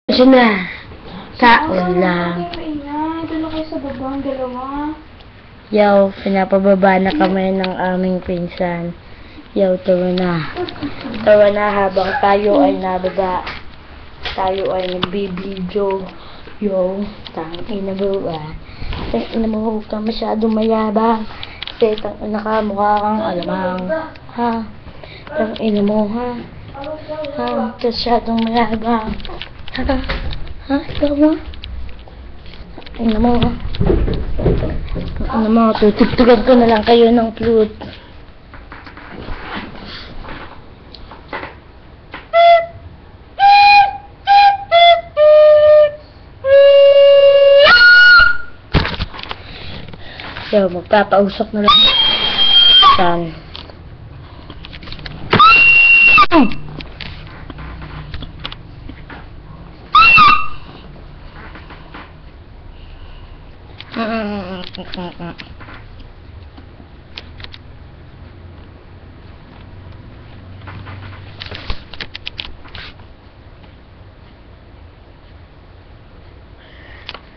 Kasi na. Taon lang. Ingay, doon na kayo sa baba, ang dalawa. Yaw, pinapababa na kami ng aming pinsan. Yaw, tawa na. Tawa na habang tayo ay nababa. Tayo ay nagbibidyo. Yaw, tangina mo ba? Tangina mo, huwag kang masyadong mayabang. Kasi tangina ka, mukha kang alamang. Ha? Tangina mo, ha? Ha? Masyadong mayabang. Ha? Ha? Ikaw mo? Tangina mo, ha? Ano mo, tutugtugan ko na lang kayo ng flute. So, magpapausok na lang. Saan?